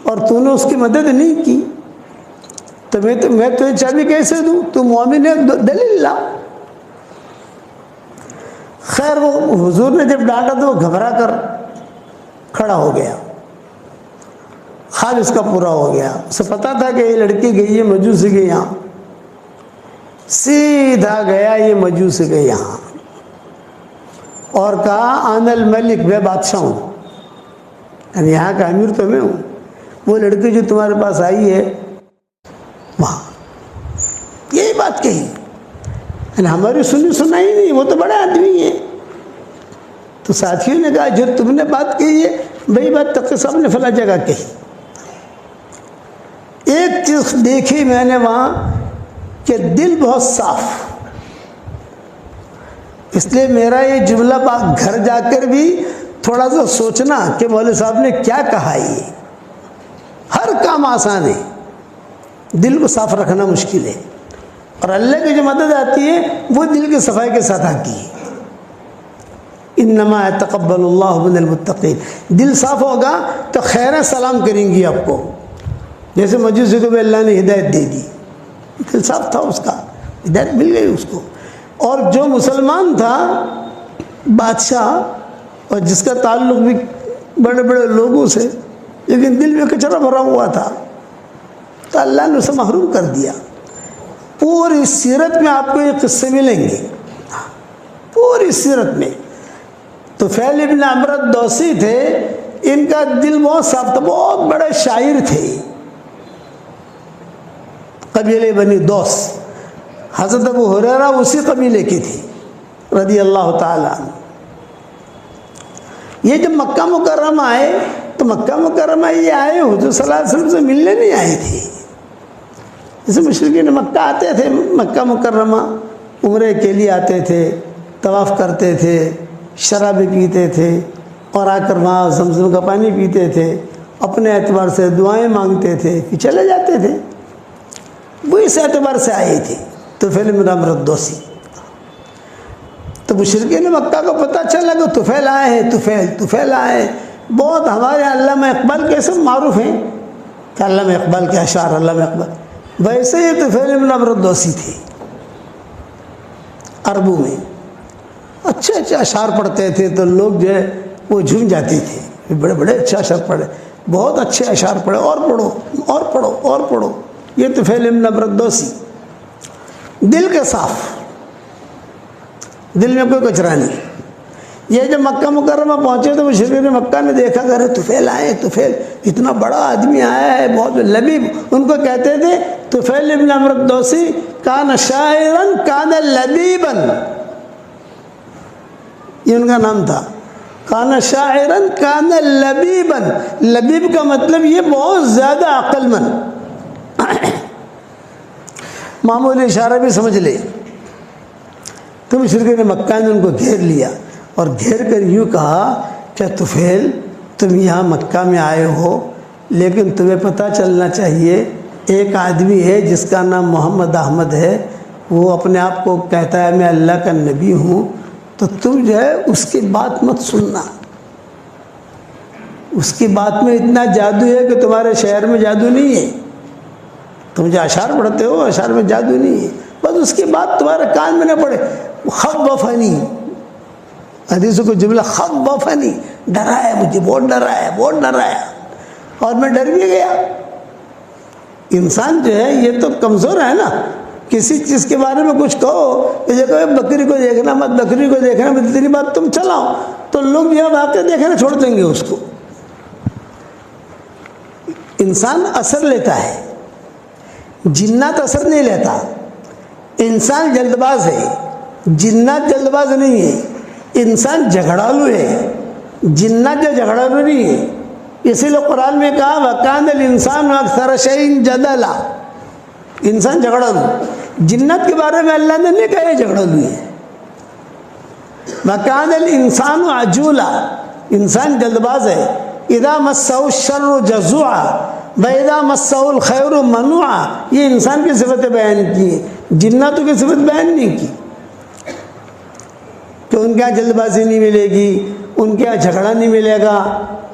اور تو نے اس کی مدد نہیں کی. تو میں تجھے چابی کیسے دوں؟ تو مومن ہے، دلیل لا. خیر وہ حضور نے جب ڈانٹا تو وہ گھبرا کر کھڑا ہو گیا. خواب اس کا پورا ہو گیا. اسے پتا تھا کہ یہ لڑکی گئی ہے مجوسی کے یہاں، سیدھا گیا یہ مجوسی کے یہاں اور کہا انا الملک، میں بادشاہ ہوں، یعنی یہاں کا امیر تو میں ہوں. وہ لڑکی جو تمہارے پاس آئی ہے وہاں یہی بات کہی، یعنی ہماری سنائی نہیں، وہ تو بڑے آدمی ہیں. تو ساتھیوں نے کہا جو تم نے بات کہی ہے وہی بات تقی صاحب نے فلاں جگہ کہی. ایک چیز دیکھی میں نے وہاں کہ دل بہت صاف. اس لیے میرا یہ جملہ گھر جا کر بھی تھوڑا سا سوچنا کہ مولوی صاحب نے کیا کہا. یہ ہر کام آسان ہے، دل کو صاف رکھنا مشکل ہے، اور اللہ کی جو مدد آتی ہے وہ دل کی صفائی کے ساتھ آتی ہے. انما یتقبل اللہ من المتقین. دل صاف ہوگا تو خیریں سلام کریں گی آپ کو، جیسے مجوسی کو بھی اللہ نے ہدایت دے دی، دل صاف تھا اس کا، ہدایت مل گئی اس کو. اور جو مسلمان تھا بادشاہ، اور جس کا تعلق بھی بڑے بڑے لوگوں سے، لیکن دل میں کچرا بھرا ہوا تھا، تو اللہ نے اسے محروم کر دیا. پوری سیرت میں آپ کو یہ قصے ملیں گے، پوری سیرت میں. تو فیل ابن عمرو الدوسی تھے، ان کا دل بہت صاف تھا، بہت بڑے شاعر تھے، قبیلے بنی دوس. حضرت ابو ہریرہ اسی قبیلے کے تھے رضی اللہ تعالیٰ عنہ. یہ جب مکہ مکرمہ آئے تو مکہ مکرمہ یہ آئے حضور صلی اللہ علیہ وسلم سے ملنے نہیں آئے تھے. جیسے مشرکین مکہ آتے تھے مکہ مکرمہ عمرے کے لیے آتے تھے, طواف کرتے تھے, شرابیں پیتے تھے اور آ کر وہاں زمزم کا پانی پیتے تھے, اپنے اعتبار سے دعائیں مانگتے تھے, پھر چلے جاتے تھے. وہ اس اعتبار سے آئے تھے طفیل بن عمرو الدوسی. تو مشرکین مکہ کو پتہ چلا کہ طفیل آئے ہیں, طفیل آئے ہیں. بہت ہمارے علامہ اقبال کے سب معروف ہیں کہ علامہ اقبال کے اشعار, علامہ اقبال ویسے ہی طفیل بن عمرو الدوسی تھے. عربوں میں اچھے اچھے اشعار پڑھتے تھے تو لوگ جو ہے وہ جھوم جاتے تھے, بڑے بڑے اچھے اشعار پڑھے, بہت اچھے اشعار پڑھے, اور پڑھو اور پڑھو اور پڑھو. یہ طفیل بن عمرو الدوسی دل کے صاف, دل میں کوئی کچرا نہیں. یہ جب مکہ مکرمہ پہنچے تو مشرکین مکہ نے دیکھا کہ طفیل آئے, طفیل اتنا بڑا آدمی آیا ہے, بہت لبیب. ان کو کہتے تھے طفیل بن عمرو الدوسی کان شاعرا کان لبیبا, یہ ان کا نام تھا. کان شاعرا کان لبیبا, لبیب کا مطلب یہ بہت زیادہ عقل مند. معمولی اشارہ بھی سمجھ لے. تو مشرکین مکہ نے ان کو گھیر لیا اور گھیر کر یوں کہا کہ طفیل تم یہاں مکہ میں آئے ہو, لیکن تمہیں پتہ چلنا چاہیے ایک آدمی ہے جس کا نام محمد احمد ہے, وہ اپنے آپ کو کہتا ہے میں اللہ کا نبی ہوں, تو تم جو ہے اس کی بات مت سننا. اس کی بات میں اتنا جادو ہے کہ تمہارے شہر میں جادو نہیں ہے. تم جو اشعار پڑھتے ہو اشعار میں جادو نہیں ہے, بس اس کی بات تمہارے کان میں نہ پڑے. خوفنی, حدیثوں کو جملہ خوفنی, ڈرایا مجھے, بہت ڈرایا, بہت ڈرایا, اور میں ڈر بھی گیا. انسان جو ہے یہ تو کمزور ہے نا, کسی چیز کے بارے میں کچھ کہو کہ دیکھو بکری کو دیکھنا مت, بکری کو دیکھنا مت, اتنی بات تم چلاؤ تو لوگ یہ واقعہ دیکھنا چھوڑ دیں گے اس کو. انسان اثر لیتا ہے, جنات اثر نہیں لیتا. انسان جلد باز ہے, جنات جلد باز نہیں ہے. انسان جھگڑالو ہے, جنات جو جھگڑالو نہیں ہے. اسی لیے قرآن میں کہا وَكَانَ الْإِنسَانُ أَكْثَرَ شَيْءٍ جَدَلًا, انسان جھگڑالو. جنات کے بارے میں اللہ نے نہیں کہا یہ جھگڑالو ہے. وَكَانَ الْإِنسَانُ عَجُولًا, انسان جلد باز ہے. اِذَا مَسَّهُ الشَّرُّ جَزُوعًا وَإِذَا مَسَّهُ الْخَيْرُ مَنُوعًا, یہ انسان کی صفتیں بیان کی ہیں, جناتوں کی صفت بیان نہیں کی کہ ان کے یہاں جلد بازی نہیں ملے گی, ان کے یہاں جھگڑا نہیں ملے گا.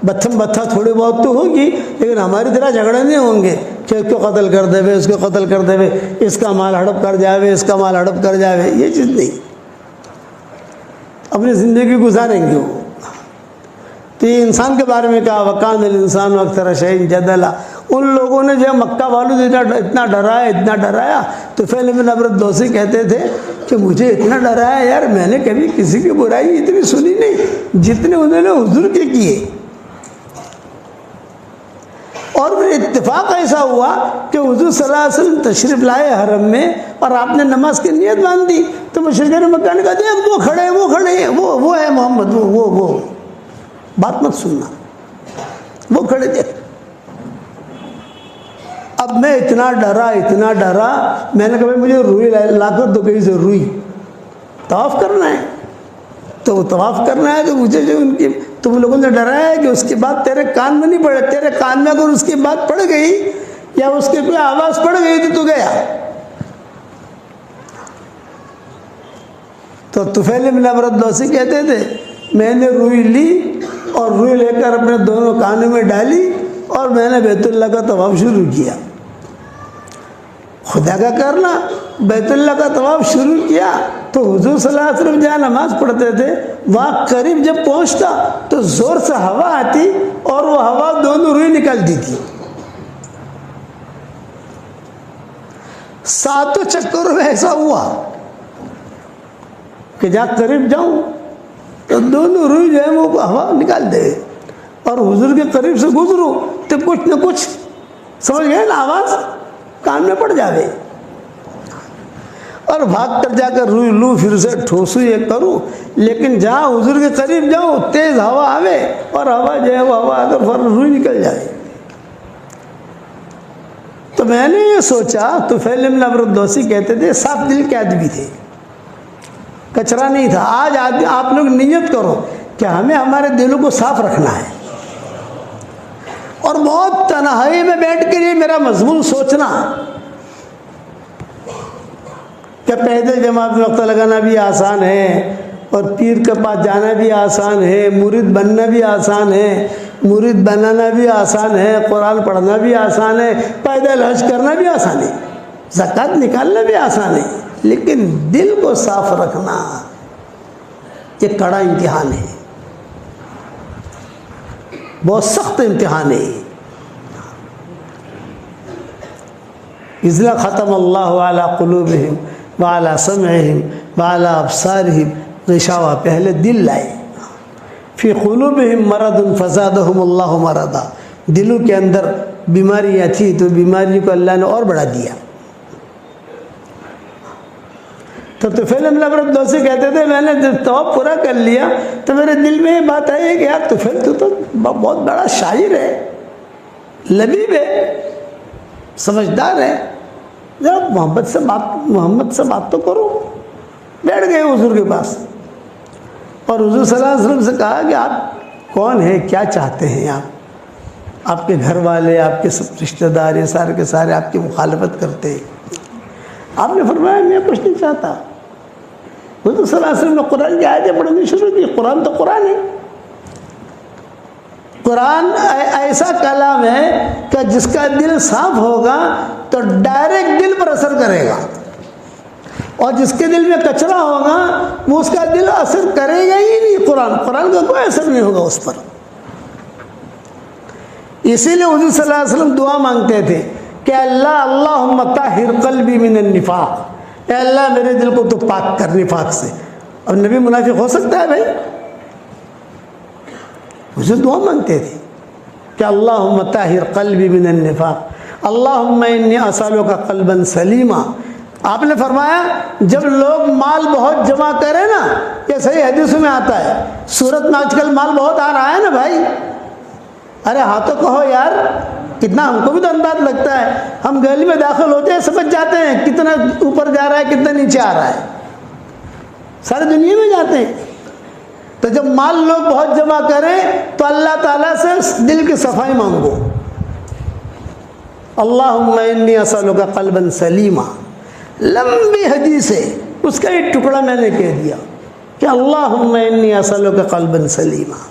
بتھم بتھا تھوڑی بہت تو ہوگی, لیکن ہماری طرح جھگڑے نہیں ہوں گے کہ اس کو قتل کر دے, اس کو قتل کر دے, اس کا مال ہڑپ کر جاوے, اس کا مال ہڑپ کر جاوے. یہ چیز نہیں, اپنی زندگی گزاریں گے وہ. تو یہ انسان کے بارے میں کہا وَكَانَ الْإِنسَانُ أَكْثَرَ شَيْءٍ جَدَلًا. ان لوگوں نے جو مکہ والوں سے اتنا ڈرایا. تو طفیل بن عمرو الدوسی کہتے تھے کہ مجھے اتنا ڈرایا یار, میں نے کبھی کسی کی برائی اتنی سنی نہیں جتنے انہوں نے حضور کے کیے. اور پھر اتفاق ایسا ہوا کہ حضور صلی اللہ علیہ وسلم تشریف لائے حرم میں اور آپ نے نماز کی نیت باندھ دی. تو مشرکین مکہ نے کہا دیکھ وہ کھڑے ہیں, وہ ہے محمد, وہ بات مت سننا, وہ کھڑے دیکھ. اب میں اتنا ڈرا, میں نے کہا مجھے روئی لا کر دو کہیں سے روئی, طواف کرنا ہے. تو طواف کرنا ہے تو مجھے جو ان کی تم لوگوں نے ڈرایا ہے کہ اس کی بات تیرے کان میں نہیں پڑے, تیرے کان میں اگر اس کی بات پڑ گئی یا اس کی کوئی آواز پڑ گئی تو گیا. تو طفیل بن عمرو الدوسی کہتے تھے میں نے روئی لی اور روئی لے کر اپنے دونوں کانوں میں ڈالی اور میں نے بیت اللہ کا طواف شروع کیا. خدا کا کرنا, بیت اللہ کا طواف شروع کیا. تو حضور صلی اللہ علیہ وسلم جہاں نماز پڑھتے تھے وہاں قریب جب پہنچتا تو زور سے ہوا آتی اور وہ ہوا دونوں روئی نکالتی تھی. 7 چکروں میں ایسا ہوا کہ جہاں قریب جاؤں تو دونوں روئی جو ہے وہ ہوا نکال دے, اور حضور کے قریب سے گزروں تو کچھ نہ کچھ سمجھ گئے نا, آواز کان میں پڑ جاوے. اور بھاگ کر جا کر روئی لوں، پھر سے ٹھوسوں یہ کروں، لیکن جہاں حضور کے قریب جاؤں تیز ہوا آوے اور ہوا جو ہے وہ ہوا آ کر فوراً روئی نکل جائے۔ تو میں نے یہ سوچا، تو طفیل بن عمرو الدوسی کہتے تھے صاف دل کے آدمی تھے، کچرا نہیں تھا۔ آج آپ لوگ نیت کرو کہ ہمیں ہمارے دلوں کو صاف رکھنا ہے، اور بہت تنہائی میں بیٹھ کر یہ میرا مضمون سوچنا کہ پیدل جماعت میں وقت لگانا بھی آسان ہے، اور پیر کے پاس جانا بھی آسان ہے، مرید بننا بھی آسان ہے، مرید بنانا بھی آسان ہے، قرآن پڑھنا بھی آسان ہے، پیدل حج کرنا بھی آسان ہے، زکوٰۃ نکالنا بھی آسان ہے، لیکن دل کو صاف رکھنا یہ کڑا امتحان ہے، بہت سخت امتحان ہے۔ اذ ختم اللہ علی قلوبہم وعلی سمعہم وعلی ابصارہم غشاوہ، پہلے دل لائے، فی قلوبہم مرض فزادہم اللہ مرضا، دلوں کے اندر بیماریاں تھی تو بیماری کو اللہ نے اور بڑھا دیا۔ تو طفیل بن عمرو الدوسی کہتے تھے میں نے جب توب پورا کر لیا تو میرے دل میں یہ بات آئی کہ یار طفیل تو بہت بڑا شاعر ہے، لبیب ہے، سمجھدار ہے، ذرا محمد سے بات تو کرو۔ بیٹھ گئے حضور کے پاس، اور حضور صلی اللہ علیہ وسلم سے کہا کہ آپ کون ہیں، کیا چاہتے ہیں آپ کے گھر والے، آپ کے سب رشتہ دار، یہ سارے کے سارے آپ کی مخالفت کرتے ہیں۔ آپ نے فرمایا میں کچھ نہیں چاہتا۔ حضور صلی اللہ علیہ وسلم نے قرآن کی آیتیں پڑھنی شروع کی۔ قرآن تو قرآن ہے، قرآن ایسا کلام ہے کہ جس کا دل صاف ہوگا تو ڈائریکٹ دل پر اثر کرے گا، اور جس کے دل میں کچرا ہوگا وہ اس کا دل اثر کرے گا ہی نہیں۔ قرآن کا کوئی اثر نہیں ہوگا اس پر۔ اسی لیے حضور صلی اللہ علیہ وسلم دعا مانگتے تھے کہ اللہم طہر قلبی من النفاق، اے اللہ میرے دل کو تو پاک کر نفاق سے۔ اور نبی منافق ہو سکتا ہے بھائی؟ حضور دعا مانگتے تھے کہ اللہم طہر قلبی من النفاق، اللہم انی اسألک قلبا سلیما۔ آپ نے فرمایا جب لوگ مال بہت جمع کریں نا، یہ صحیح حدیثوں میں آتا ہے، صورت میں آج کل مال بہت آ رہا ہے نا بھائی، ارے ہاں تو کہو یار، کتنا ہم کو بھی تو انداز لگتا ہے، ہم گلی میں داخل ہوتے ہیں سمجھ جاتے ہیں کتنا اوپر جا رہا ہے کتنا نیچے آ رہا ہے، ساری دنیا میں جاتے ہیں۔ تو جب مال لوگ بہت جمع کریں تو اللہ تعالیٰ سے دل کی صفائی مانگو، اللہم انی اسألک قلبا سلیما۔ لمبی حدیث ہے، اس کا ایک ٹکڑا میں نے کہہ دیا کہ اللہم انی اسألک قلبا سلیما،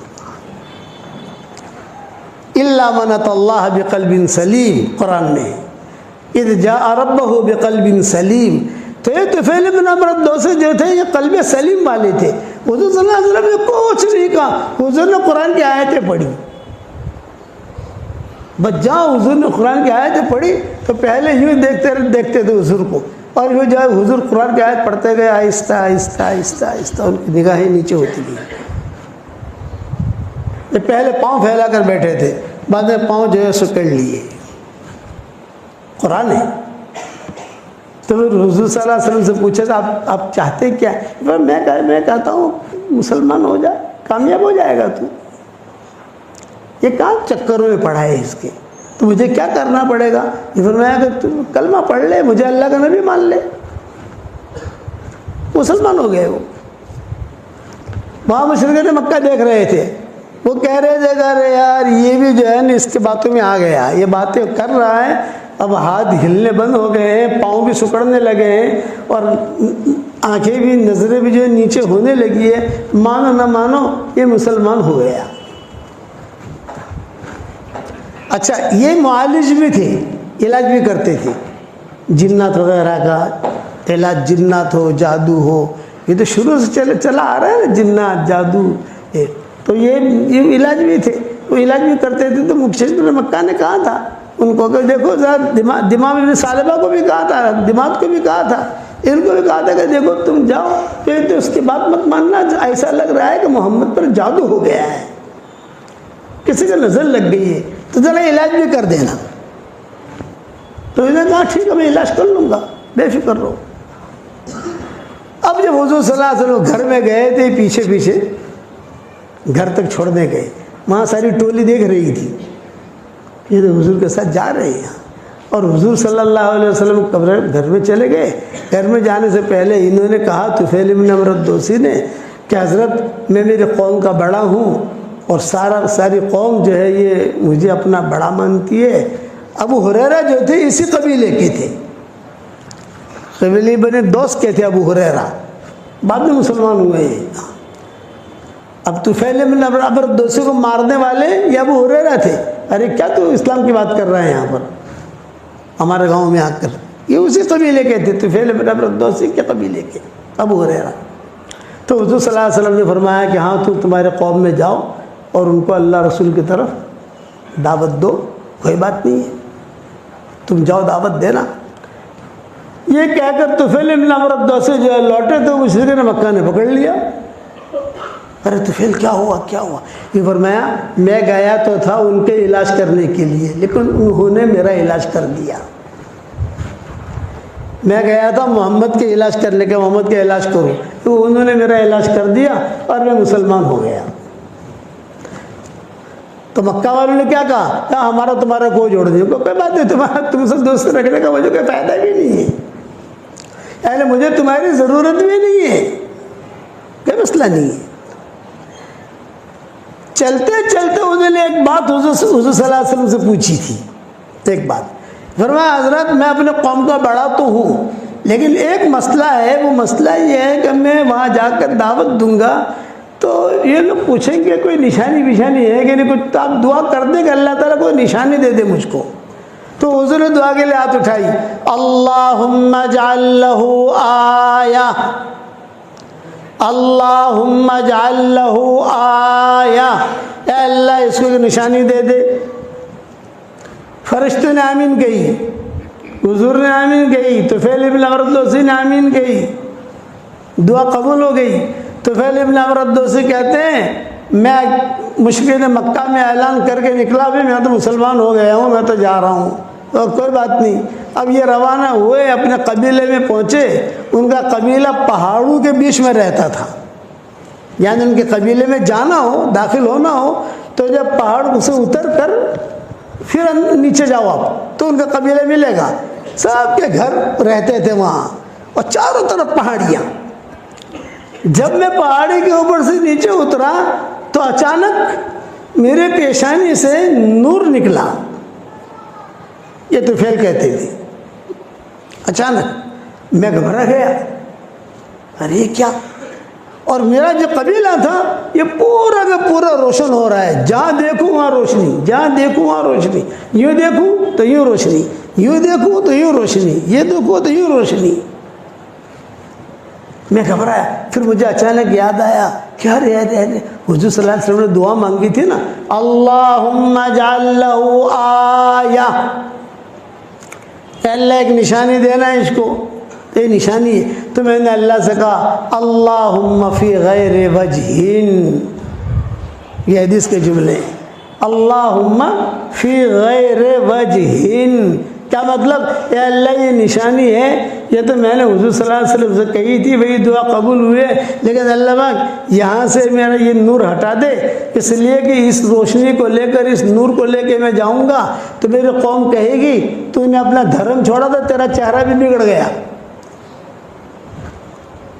الا من اتى اللہ بقلب سلیم، قرآن میں اذ جاء ربہ بقلب سلیم۔ تو یہ طفیل بن عمرو الدوسی جو تھے یہ قلب سلیم والے تھے۔ حضور صلی اللہ علیہ وسلم نے کچھ نہیں کہا، حضور نے قرآن کی آیتیں پڑھی، بس جہاں حضور نے قرآن کی آیتیں پڑھی تو پہلے یوں دیکھتے تھے حضور کو، اور یوں جو ہے حضور قرآن کی آیت پڑھتے گئے، آہستہ آہستہ آہستہ آہستہ ان کی نگاہیں نیچے ہوتی گئی۔ یہ پہلے پاؤں پھیلا کر بیٹھے تھے، بعد میں پاؤں جو ہے سکڑ لیے، قرآن ہے۔ تو حضور صلی اللہ علیہ وسلم سے پوچھا تھا آپ چاہتے کیا؟ میں کہتا ہوں مسلمان ہو جائے، کامیاب ہو جائے گا تو، یہ کہاں چکروں میں پڑھا ہے اس کے، تو مجھے کیا کرنا پڑے گا؟ یہ فرمایا کہ تم کلمہ پڑھ لے، مجھے اللہ کا نبی مان لے، مسلمان ہو گئے وہ۔ وہاں مشرکین مکہ دیکھ رہے تھے، وہ کہہ رہے تھے کہ ارے یار یہ بھی جو ہے نا اس کے باتوں میں آ گیا، یہ باتیں کر رہا ہے، اب ہاتھ ہلنے بند ہو گئے ہیں، پاؤں بھی سکڑنے لگے ہیں، اور آنکھیں بھی، نظریں بھی جو ہے نیچے ہونے لگی ہے، مانو نہ مانو یہ مسلمان ہو گیا۔ اچھا یہ معالج بھی تھے، علاج بھی کرتے تھے، جنات وغیرہ کا علاج، جنات ہو، جادو ہو، یہ تو شروع سے چلا آ رہا ہے نا، جنات، جادو، تو یہ علاج بھی تھے، وہ علاج بھی کرتے تھے۔ تو مشرکین مکہ نے کہا تھا ان کو کہ دیکھو ذرا دماغ ابن ثعلبہ کو بھی کہا تھا، دماغ کو بھی کہا تھا، ان کو بھی کہا تھا کہ دیکھو تم جاؤ تو اس کی بات مت ماننا، ایسا لگ رہا ہے کہ محمد پر جادو ہو گیا ہے، کسی کا نظر لگ گئی ہے، تو ذرا علاج بھی کر دینا۔ تو انہوں نے کہا ٹھیک ہے میں علاج کر لوں گا، بے فکر رہو۔ اب جب حضور صلی اللہ علیہ وسلم گھر میں گئے تھے، پیچھے پیچھے گھر تک چھوڑنے گئے، وہاں ساری ٹولی دیکھ رہی تھی، یہ تو حضور کے ساتھ جا رہے ہیں، اور حضور صلی اللہ علیہ وسلم گھر میں چلے گئے۔ گھر میں جانے سے پہلے انہوں نے کہا طفیل بن عمرو الدوسی نے کہ حضرت میں میری قوم کا بڑا ہوں اور ساری قوم جو ہے یہ مجھے اپنا بڑا مانتی ہے۔ ابو ہریرہ جو تھے اسی قبیلے کے تھے، قبیلے بنے دوست کے تھے ابو ہریرہ، بعد میں مسلمان ہوئے ہیں۔ اب طفیل بن عمرو الدوسی کو مارنے والے یہ ابو ہریرہ تھے۔ ارے کیا تو اسلام کی بات کر رہے ہیں یہاں پر ہمارے گاؤں میں آ کر؟ یہ اسی قبیلے کے تھے، طفیل بن عمرو الدوسی کے قبیلے کے ابو ہریرہ۔ تو حضور صلی اللہ علیہ وسلم نے فرمایا کہ ہاں تمہارے قوم میں جاؤ اور ان کو اللہ رسول کی طرف دعوت دو، کوئی بات نہیں ہے، تم جاؤ دعوت دینا۔ یہ کہہ کر طفیل بن عمرو الدوسی جو لوٹے تو مشرکین مکہ نے پکڑ لیا۔ ارے طفیل کیا ہوا کیا ہوا؟ یہ فرمایا میں گیا تو تھا ان کے علاج کرنے کے لیے، لیکن انہوں نے میرا علاج کر دیا۔ میں گیا تھا محمد کے علاج کرنے کے، محمد کا علاج کروں، تو انہوں نے میرا علاج کر دیا اور میں مسلمان ہو گیا۔ تو مکہ والوں نے کیا کہا؟ ہمارا تمہارا کوئی جوڑ نہیں، کوئی بات نہیں، تم سے دوست رکھنے کا مجھے کوئی فائدہ بھی نہیں ہے، یعنی مجھے تمہاری ضرورت بھی نہیں ہے، کوئی مسئلہ نہیں ہے۔ چلتے چلتے انہوں نے ایک بات حضور صلی اللہ علیہ وسلم سے پوچھی تھی، ایک بات فرمایا حضرت میں اپنے قوم کا بڑا تو ہوں، لیکن ایک مسئلہ ہے، وہ مسئلہ یہ ہے کہ میں وہاں جا کر دعوت دوں گا تو یہ لوگ پوچھیں گے کوئی نشانی بشانی ہے کہ نہیں، کچھ تو آپ دعا کر دیں کہ اللہ تعالیٰ کوئی نشانی دے دے مجھ کو۔ تو حضور نے دعا کے لیے ہاتھ اٹھائی، اللہم اجعل لہ آیہ، اللہم اجعل لہ آیہ، اے اللہ اس کو نشانی دے دے۔ فرشتوں نے آمین کہی، حضور نے آمین کہی، طفیل بن عمرو الدوسی نے آمین کہی، دعا قبول ہو گئی۔ طفیل بن عمرو الدوسی کہتے ہیں میں مشرکین مکہ میں اعلان کر کے نکلا، بھی میں تو مسلمان ہو گیا ہوں، میں تو جا رہا ہوں، اور کوئی بات نہیں۔ اب یہ روانہ ہوئے، اپنے قبیلے میں پہنچے۔ ان کا قبیلہ پہاڑوں کے بیچ میں رہتا تھا، یعنی ان کے قبیلے میں جانا ہو، داخل ہونا ہو تو جب پہاڑ سے اتر کر پھر نیچے جاؤ آپ تو ان کا قبیلہ ملے گا۔ سب کے گھر رہتے تھے وہاں، اور چاروں طرف پہاڑیاں۔ جب میں پہاڑی کے اوپر سے نیچے اترا تو اچانک میرے پیشانی سے نور نکلا، یہ طفیل کہتے تھے۔ اچانک میں گھبرا گیا، ارے یہ کیا؟ اور میرا جو قبیلہ تھا یہ پورا کا پورا روشن ہو رہا ہے، جہاں دیکھوں وہاں روشنی، جہاں دیکھوں وہاں روشنی، یوں دیکھوں تو یوں روشنی، یوں دیکھوں تو یوں روشنی، یہ دیکھوں تو یوں روشنی۔ میں گھبرایا، پھر مجھے اچانک یاد آیا کہ ارے حضور صلی اللہ علیہ وسلم نے دعا مانگی تھی نا، اللہم اجعل لہ آیہ، اللہ ایک نشانی دینا ہے اس کو، یہ نشانی ہے۔ تو میں نے اللہ سے کہا اللہم فی غیر وجہن، یہ حدیث کے جملے، اللہم فی غیر وجہن، کیا مطلب؟ اے اللہ یہ نشانی ہے، یہ تو میں نے حضور صلی اللہ علیہ وسلم سے کہی تھی، وہی دعا قبول ہوئے، لیکن اللہ پاک یہاں سے میرا یہ نور ہٹا دے، اس لیے کہ اس روشنی کو لے کر، اس نور کو لے کے میں جاؤں گا تو میری قوم کہے گی تو نے اپنا دھرم چھوڑا تھا، تیرا چہرہ بھی بگڑ گیا۔